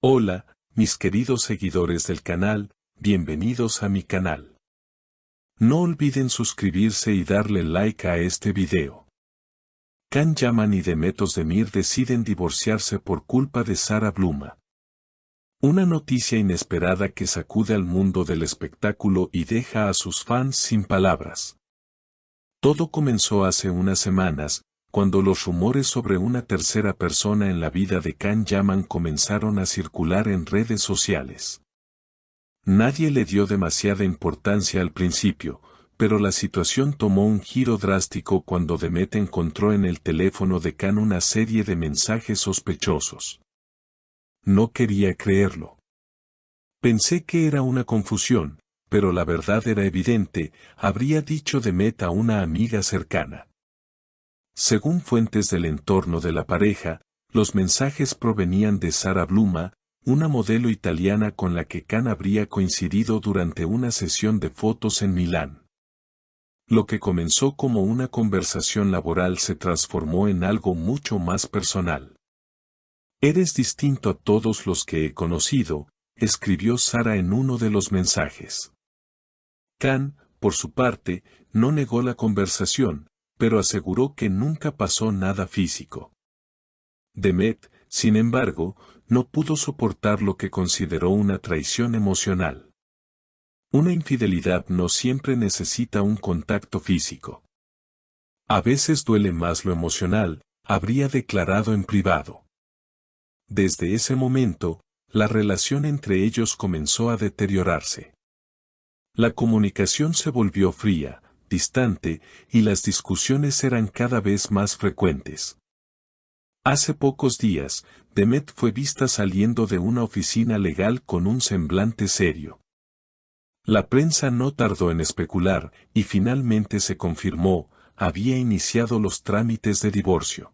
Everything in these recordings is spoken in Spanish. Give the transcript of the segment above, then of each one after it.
Hola, mis queridos seguidores del canal, bienvenidos a mi canal. No olviden suscribirse y darle like a este video. Can Yaman y Demet Özdemir deciden divorciarse por culpa de Sara Bluma. Una noticia inesperada que sacude al mundo del espectáculo y deja a sus fans sin palabras. Todo comenzó hace unas semanas, cuando los rumores sobre una tercera persona en la vida de Can Yaman comenzaron a circular en redes sociales. Nadie le dio demasiada importancia al principio, pero la situación tomó un giro drástico cuando Demet encontró en el teléfono de Can una serie de mensajes sospechosos. No quería creerlo. Pensé que era una confusión, pero la verdad era evidente, habría dicho Demet a una amiga cercana. Según fuentes del entorno de la pareja, los mensajes provenían de Sara Bluma, una modelo italiana con la que Can habría coincidido durante una sesión de fotos en Milán. Lo que comenzó como una conversación laboral se transformó en algo mucho más personal. «Eres distinto a todos los que he conocido», escribió Sara en uno de los mensajes. Can, por su parte, no negó la conversación, pero aseguró que nunca pasó nada físico. Demet, sin embargo, no pudo soportar lo que consideró una traición emocional. Una infidelidad no siempre necesita un contacto físico. A veces duele más lo emocional, habría declarado en privado. Desde ese momento, la relación entre ellos comenzó a deteriorarse. La comunicación se volvió fría, distante, y las discusiones eran cada vez más frecuentes. Hace pocos días, Demet fue vista saliendo de una oficina legal con un semblante serio. La prensa no tardó en especular, y finalmente se confirmó, había iniciado los trámites de divorcio.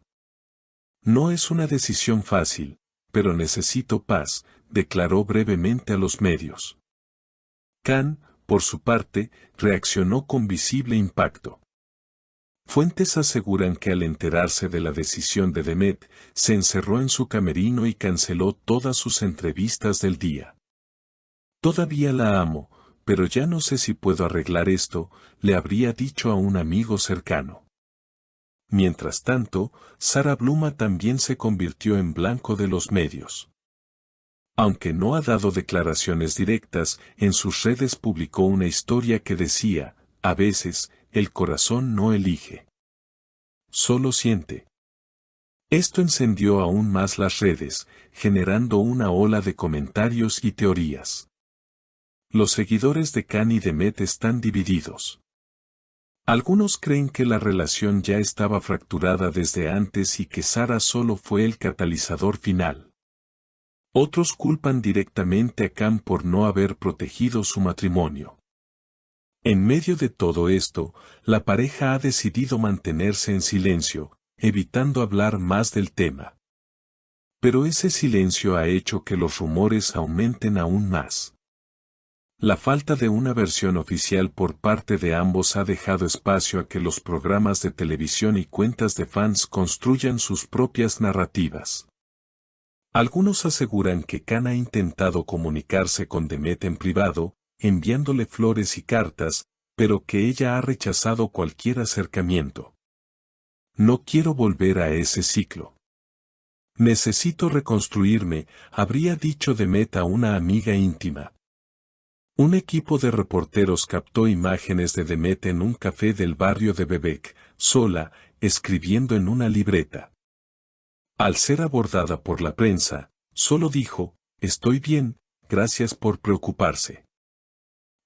No es una decisión fácil, pero necesito paz, declaró brevemente a los medios. Can, por su parte, reaccionó con visible impacto. Fuentes aseguran que al enterarse de la decisión de Demet, se encerró en su camerino y canceló todas sus entrevistas del día. «Todavía la amo, pero ya no sé si puedo arreglar esto», le habría dicho a un amigo cercano. Mientras tanto, Sara Bluma también se convirtió en blanco de los medios. Aunque no ha dado declaraciones directas, en sus redes publicó una historia que decía, «A veces, el corazón no elige. Solo siente». Esto encendió aún más las redes, generando una ola de comentarios y teorías. Los seguidores de Can y Demet están divididos. Algunos creen que la relación ya estaba fracturada desde antes y que Sara solo fue el catalizador final. Otros culpan directamente a Can por no haber protegido su matrimonio. En medio de todo esto, la pareja ha decidido mantenerse en silencio, evitando hablar más del tema. Pero ese silencio ha hecho que los rumores aumenten aún más. La falta de una versión oficial por parte de ambos ha dejado espacio a que los programas de televisión y cuentas de fans construyan sus propias narrativas. Algunos aseguran que Can ha intentado comunicarse con Demet en privado, enviándole flores y cartas, pero que ella ha rechazado cualquier acercamiento. «No quiero volver a ese ciclo. Necesito reconstruirme», habría dicho Demet a una amiga íntima. Un equipo de reporteros captó imágenes de Demet en un café del barrio de Bebek, sola, escribiendo en una libreta. Al ser abordada por la prensa, solo dijo, «Estoy bien, gracias por preocuparse».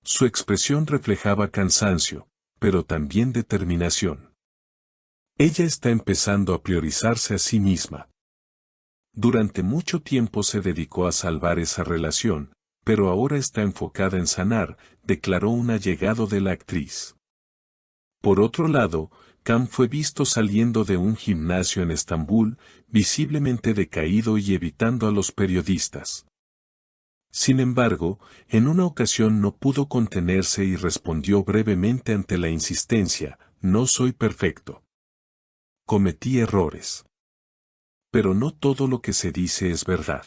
Su expresión reflejaba cansancio, pero también determinación. Ella está empezando a priorizarse a sí misma. Durante mucho tiempo se dedicó a salvar esa relación, pero ahora está enfocada en sanar, declaró un allegado de la actriz. Por otro lado, Can fue visto saliendo de un gimnasio en Estambul, visiblemente decaído y evitando a los periodistas. Sin embargo, en una ocasión no pudo contenerse y respondió brevemente ante la insistencia, «No soy perfecto. Cometí errores. Pero no todo lo que se dice es verdad».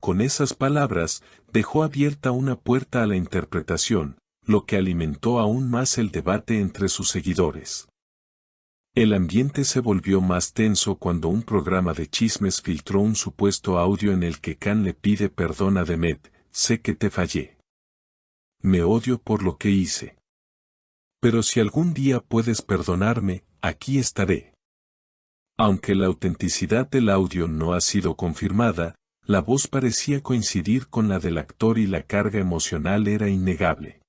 con esas palabras, dejó abierta una puerta a la interpretación, lo que alimentó aún más el debate entre sus seguidores. El ambiente se volvió más tenso cuando un programa de chismes filtró un supuesto audio en el que Khan le pide perdón a Demet: sé que te fallé. Me odio por lo que hice. Pero si algún día puedes perdonarme, aquí estaré. Aunque la autenticidad del audio no ha sido confirmada, la voz parecía coincidir con la del actor y la carga emocional era innegable.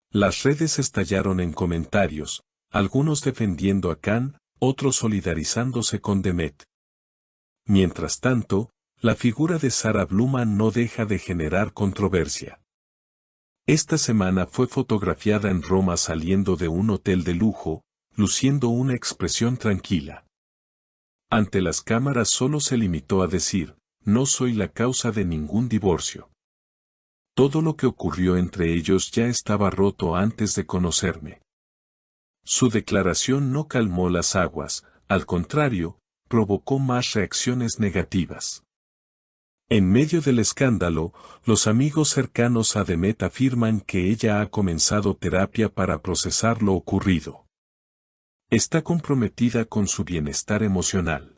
Las redes estallaron en comentarios, algunos defendiendo a Khan, otros solidarizándose con Demet. Mientras tanto, la figura de Sarah Bluman no deja de generar controversia. Esta semana fue fotografiada en Roma saliendo de un hotel de lujo, luciendo una expresión tranquila. Ante las cámaras solo se limitó a decir: no soy la causa de ningún divorcio. Todo lo que ocurrió entre ellos ya estaba roto antes de conocerme. Su declaración no calmó las aguas, al contrario, provocó más reacciones negativas. En medio del escándalo, los amigos cercanos a Demet afirman que ella ha comenzado terapia para procesar lo ocurrido. Está comprometida con su bienestar emocional.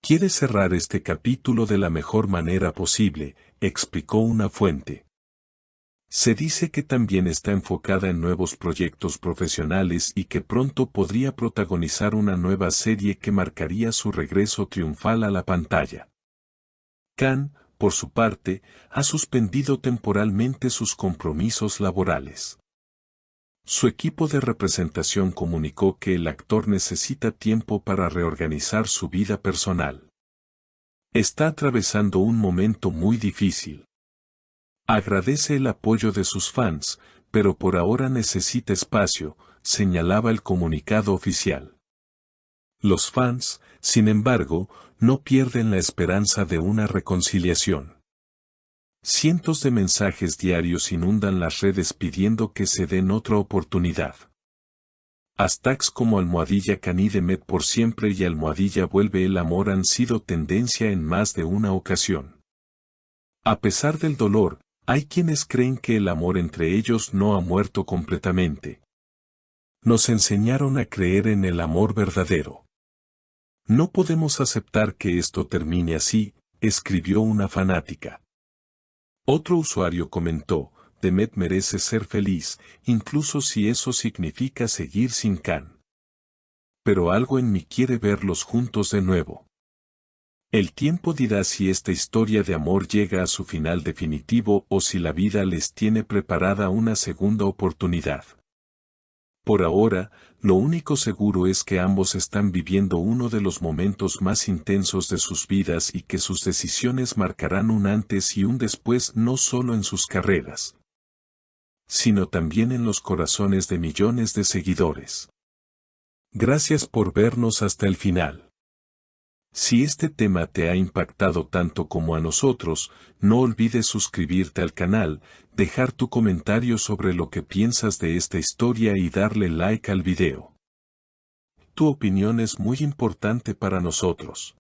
Quiere cerrar este capítulo de la mejor manera posible, explicó una fuente. Se dice que también está enfocada en nuevos proyectos profesionales y que pronto podría protagonizar una nueva serie que marcaría su regreso triunfal a la pantalla. Khan, por su parte, ha suspendido temporalmente sus compromisos laborales. Su equipo de representación comunicó que el actor necesita tiempo para reorganizar su vida personal. Está atravesando un momento muy difícil. Agradece el apoyo de sus fans, pero por ahora necesita espacio, señalaba el comunicado oficial. Los fans, sin embargo, no pierden la esperanza de una reconciliación. Cientos de mensajes diarios inundan las redes pidiendo que se den otra oportunidad. Hashtags como #Khan y Demet por siempre y #vuelve el amor han sido tendencia en más de una ocasión. A pesar del dolor, hay quienes creen que el amor entre ellos no ha muerto completamente. Nos enseñaron a creer en el amor verdadero. No podemos aceptar que esto termine así, escribió una fanática. Otro usuario comentó: Demet merece ser feliz, incluso si eso significa seguir sin Khan. Pero algo en mí quiere verlos juntos de nuevo. El tiempo dirá si esta historia de amor llega a su final definitivo o si la vida les tiene preparada una segunda oportunidad. Por ahora, lo único seguro es que ambos están viviendo uno de los momentos más intensos de sus vidas y que sus decisiones marcarán un antes y un después no solo en sus carreras, sino también en los corazones de millones de seguidores. Gracias por vernos hasta el final. Si este tema te ha impactado tanto como a nosotros, no olvides suscribirte al canal, dejar tu comentario sobre lo que piensas de esta historia y darle like al video. Tu opinión es muy importante para nosotros.